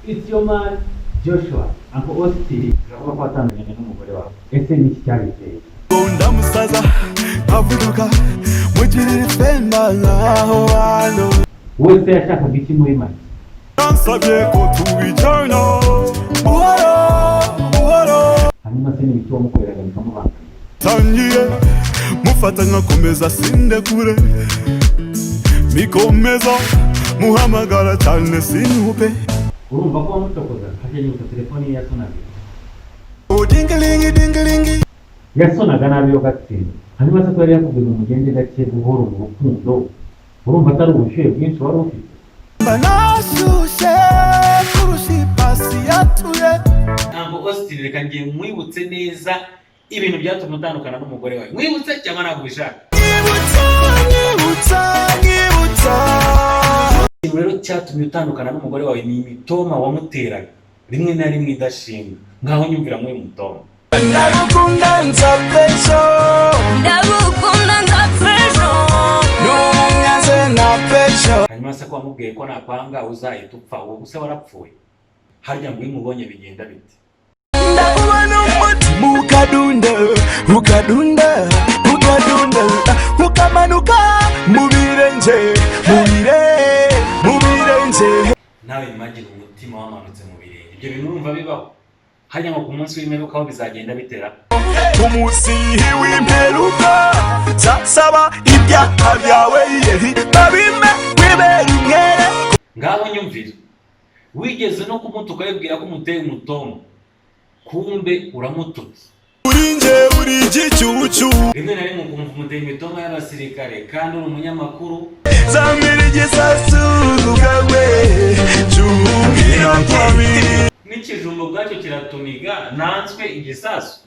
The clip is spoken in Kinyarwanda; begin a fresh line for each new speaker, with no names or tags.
It's your man Joshua Uncle Austin uravuga ko watandukanye n'umugore wawe ese ni iki cyabiteye
ndamusaza avuduka mugirira ifemba nkaho hano
wese yashakaga iki muri make
yansabye ko tubijyana buhoro buhoro
hanyuma se n'ibiki wamukoreraga bikamubangamira
tangiye mufata nkakomeza sindekure mikomeza muhamagara cyane sinupe
urumva ko wamutokoza hajya yumva telefoni ye yasonaga
dingilingi
yasonaga nabi yo gatsinda hanyuma se ko yari yakubwiza umugende gake buhoro mu rukundo urumva atari ubushyuhe bwinshi wari ufite
banashushe kurusha ipasi yatuye
Uncle Austin reka ngiye mwibutse neza ibintu byatumye utandukana n'umugore wawe mwibutse cyangwa ntabwo ubishaka ikintu rero cyatumye utandukana n'umugore wawe ni imitoma wamuteraga rimwe na rimwe idashinga ngaho nyumvira muri mutoma
ndagukunda nzapfejo n'umwanze na pejo
hanyuma se ko wamubwiye ko nakwanga uzahita upfa uwo gusa warapfuye harya ngo iyo umubonye bigenda bite
ndakubona umutima ukadunda ukadunda ukadunda ukamanuka mu birenge
nawe imagine umutima wamanutse mu birenge ibyo bintu urumva bibaho harya ngo ku munsi w'imperuka aho bizagenda bitera
umunsi w'imperuka zasaba ibyaha byawe babime wibera umwere
ngaho nyumvira wigeze no kumutuka wibwira ko umuteye umutomo kumbe uramututse
uri nje uri igicucu
rimwe na rimwe ukumva umuteye imitoma y'abasirikare kandi uri umunyamakuru
zamira igisasu bwawe cyumvira kabiri
n'ikijumbo bwacyo kiratuniga nanswe igisasu